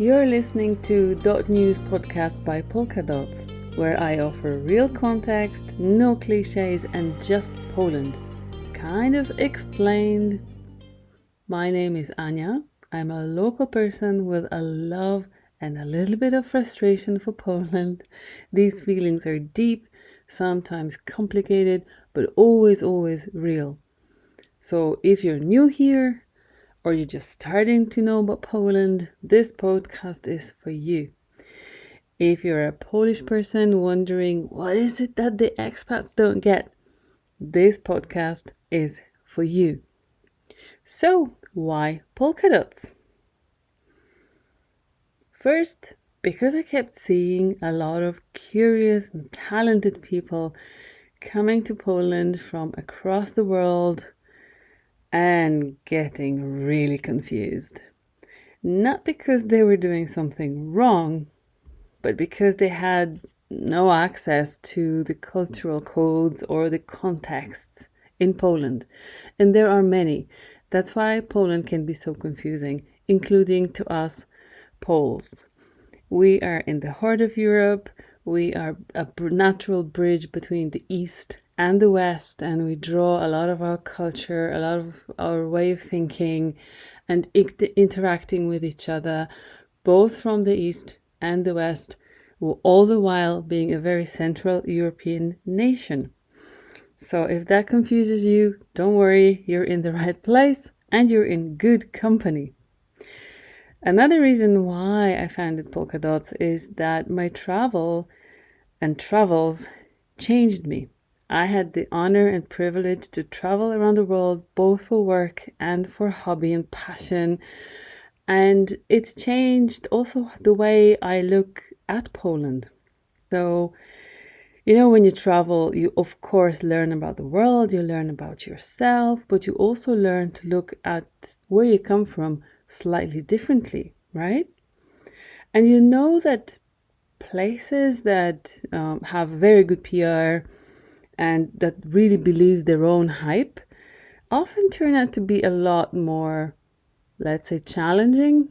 You're listening to .news podcast by Polka Dots, where I offer real context, no cliches, and just Poland. Kind of explained. My name is Anya. I'm a local person with a love and a little bit of frustration for Poland. These feelings are deep, sometimes complicated, but always real. So if you're new here, or you're just starting to know about Poland, this podcast is for you. If you're a Polish person wondering what is it that the expats don't get, this podcast is for you. So, why polka dots? First, because I kept seeing a lot of curious and talented people coming to Poland from across the world and getting really confused. Not because they were doing something wrong, but because they had no access to the cultural codes or the contexts in Poland. And there are many. That's why Poland can be so confusing, including to us Poles. We are in the heart of Europe. We are a natural bridge between the East and the West, and we draw a lot of our culture, a lot of our way of thinking and interacting with each other, both from the East and the West, all the while being a very Central European nation. So if that confuses you, don't worry, you're in the right place and you're in good company. Another reason why I founded Polka Dots is that my travels changed me. I had the honor and privilege to travel around the world, both for work and for hobby and passion. And it's changed also the way I look at Poland. So, when you travel, you of course learn about the world, you learn about yourself, but you also learn to look at where you come from slightly differently, right? And you know that places that have very good PR and that really believe their own hype often turn out to be a lot more, let's say, challenging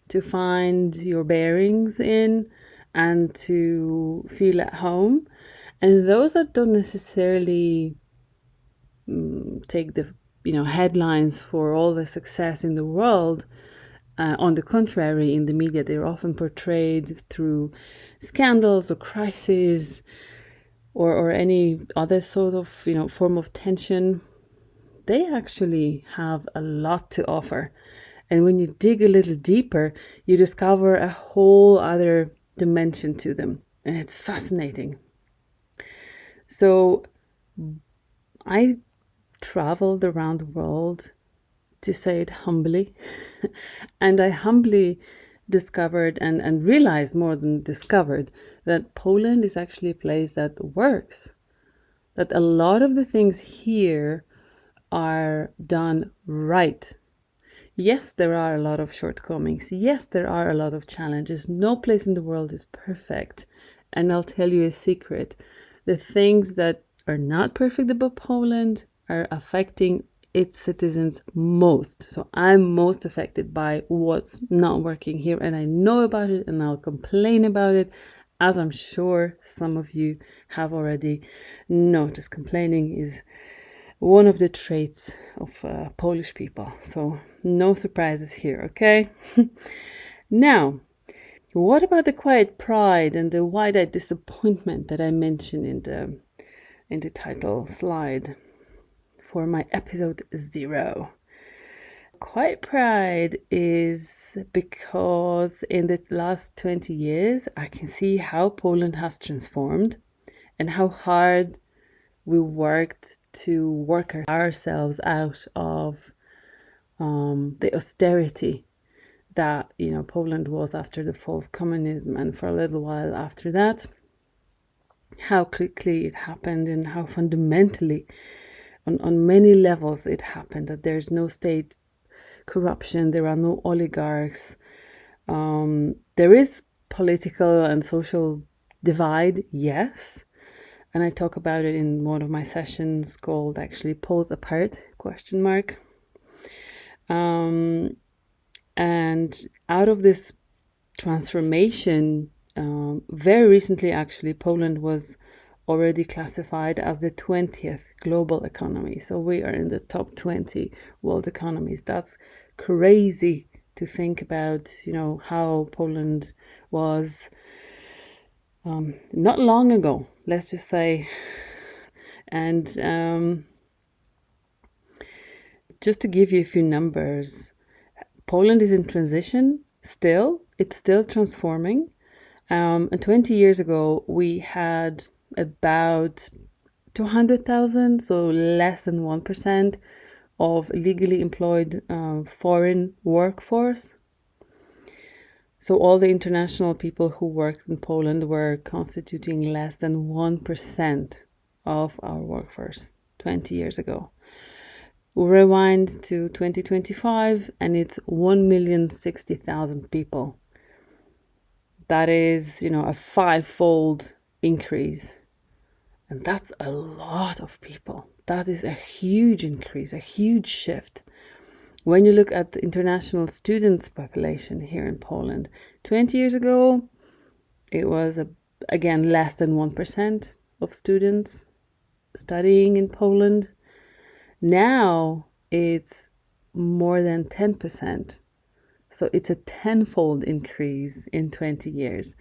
to find your bearings in and to feel at home. And those that don't necessarily take the headlines for all the success in the world, on the contrary, in the media, they're often portrayed through scandals or crises or any other sort of form of tension. They actually have a lot to offer. And when you dig a little deeper, you discover a whole other dimension to them. And it's fascinating. So I traveled around the world, to say it humbly, and I humbly discovered and realized, more than discovered, that Poland is actually a place that works. That a lot of the things here are done right. Yes, there are a lot of shortcomings. Yes, there are a lot of challenges. No place in the world is perfect. And I'll tell you a secret. The things that are not perfect about Poland are affecting its citizens most. So I'm most affected by what's not working here, and I know about it, and I'll complain about it, as I'm sure some of you have already noticed. Complaining is one of the traits of Polish people. So no surprises here, okay? Now, what about the quiet pride and the wide-eyed disappointment that I mentioned in the title slide for my episode 0? Quiet pride is because in the last 20 years, I can see how Poland has transformed and how hard we worked to work ourselves out of the austerity that Poland was after the fall of communism, and for a little while after that. How quickly it happened and how fundamentally, on many levels, it happened. That there's no state corruption, there are no oligarchs. There is political and social divide, yes. And I talk about it in one of my sessions called actually Poles Apart, ? And out of this transformation. Very recently, actually, Poland was already classified as the 20th global economy. So we are in the top 20 world economies. That's crazy to think about, how Poland was not long ago, let's just say. And just to give you a few numbers, Poland is in transition still. It's still transforming. And 20 years ago, we had about 200,000, so less than 1% of legally employed foreign workforce. So all the international people who worked in Poland were constituting less than 1% of our workforce 20 years ago. Rewind to 2025 and it's 1,060,000 people. That is, a five-fold increase. And that's a lot of people. That is a huge increase, a huge shift. When you look at the international students population here in Poland, 20 years ago, it was, again, less than 1% of students studying in Poland. Now it's more than 10%. So it's a tenfold increase in 20 years.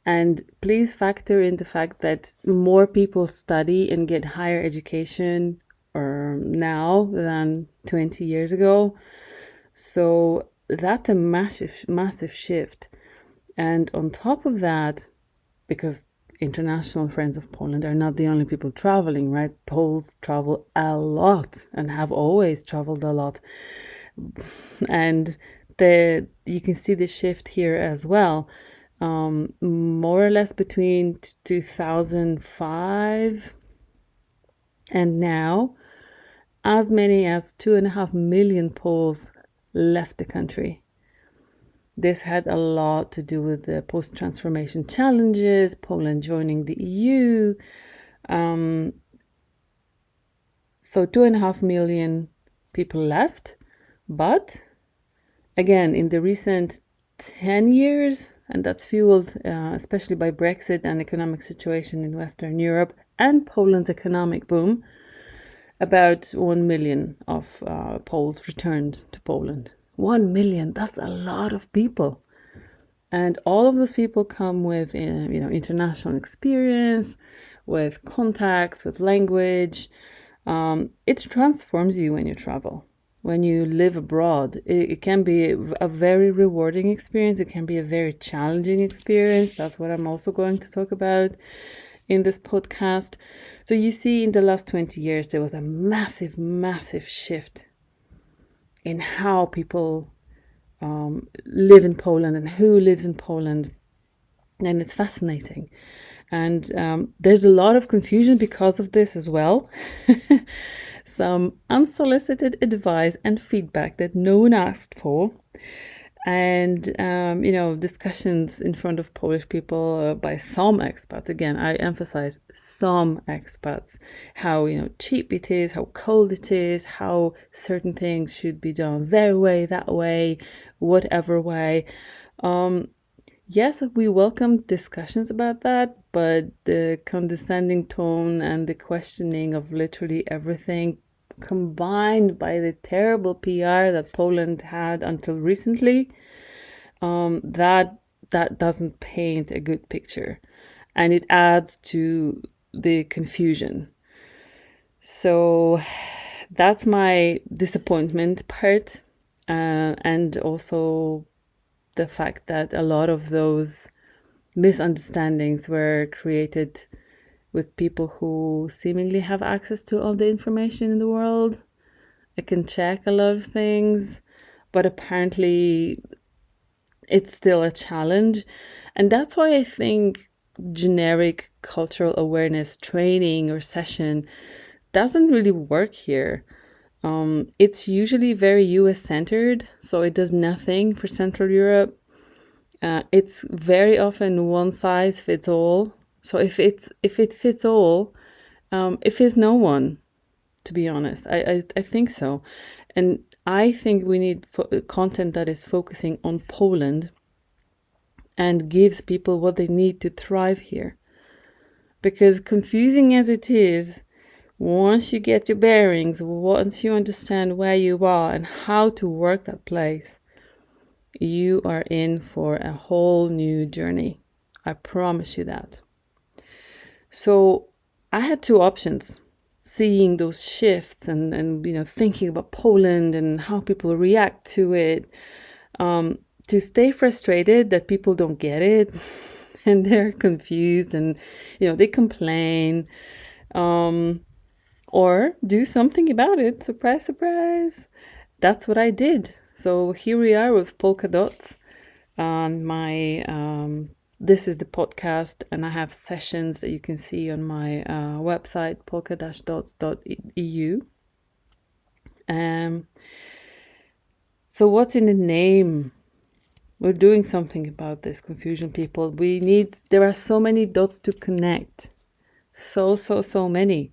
And please factor in the fact that more people study and get higher education now than 20 years ago. So that's a massive, massive shift. And on top of that, because international friends of Poland are not the only people traveling, right? Poles travel a lot and have always traveled a lot. And you can see the shift here as well. More or less between 2005 and now, as many as 2.5 million Poles left the country. This had a lot to do with the post-transformation challenges, Poland joining the EU. So 2.5 million people left. But again, in the recent 10 years, and that's fueled especially by Brexit and economic situation in Western Europe and Poland's economic boom, about 1 million of Poles returned to Poland. 1 million, that's a lot of people. And all of those people come with, international experience, with contacts, with language. It transforms you when you travel. When you live abroad, it can be a very rewarding experience. It can be a very challenging experience. That's what I'm also going to talk about in this podcast. So you see, in the last 20 years, there was a massive, massive shift in how people live in Poland and who lives in Poland. And it's fascinating. And there's a lot of confusion because of this as well. Some unsolicited advice and feedback that no one asked for. And, discussions in front of Polish people by some expats. Again, I emphasize some expats, how, cheap it is, how cold it is, how certain things should be done their way, that way, whatever way. Yes, we welcome discussions about that, but the condescending tone and the questioning of literally everything, combined by the terrible PR that Poland had until recently, that doesn't paint a good picture, and it adds to the confusion. So that's my disappointment part, and also the fact that a lot of those misunderstandings were created with people who seemingly have access to all the information in the world. I can check a lot of things, but apparently it's still a challenge. And that's why I think generic cultural awareness training or session doesn't really work here. It's usually very US centered, so it does nothing for Central Europe. It's very often one size fits all. So if it fits all, it fits no one, to be honest. I think so. And I think we need content that is focusing on Poland and gives people what they need to thrive here. Because confusing as it is, once you get your bearings, once you understand where you are and how to work that place, you are in for a whole new journey. I promise you that. So I had two options, seeing those shifts and thinking about Poland and how people react to it. To stay frustrated that people don't get it and they're confused and they complain, or do something about it. Surprise, surprise. That's what I did. So here we are with Polka Dots on my this is the podcast, and I have sessions that you can see on my website, polka-dots.eu. So what's in the name? We're doing something about this confusion, people. There are so many dots to connect. So many.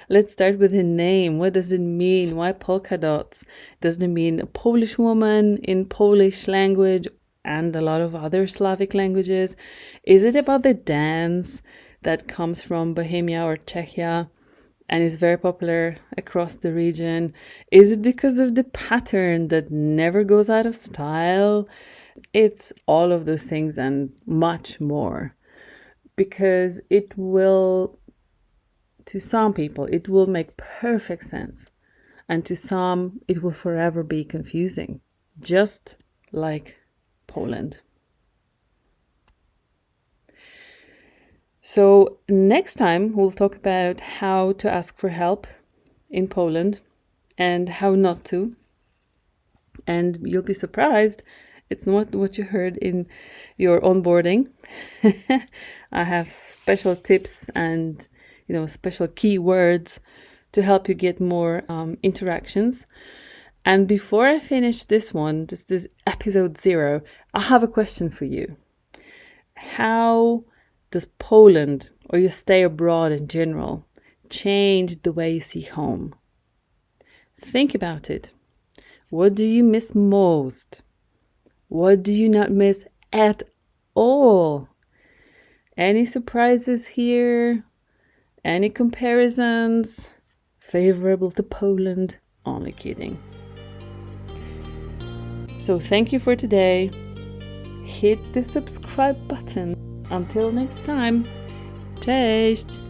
Let's start with the name. What does it mean? Why polka dots? Does it mean a Polish woman in Polish language and a lot of other Slavic languages? Is it about the dance that comes from Bohemia or Czechia and is very popular across the region? Is it because of the pattern that never goes out of style? It's all of those things and much more, because to some people, it will make perfect sense. And to some, it will forever be confusing, just like Poland. So next time, we'll talk about how to ask for help in Poland and how not to. And you'll be surprised. It's not what you heard in your onboarding. I have special tips and special keywords to help you get more interactions. And before I finish this one, this is episode 0, I have a question for you. How does Poland, or your stay abroad in general, change the way you see home? Think about it. What do you miss most? What do you not miss at all? Any surprises here? Any comparisons? Favorable to Poland? Only kidding. So thank you for today. Hit the subscribe button. Until next time. Cześć!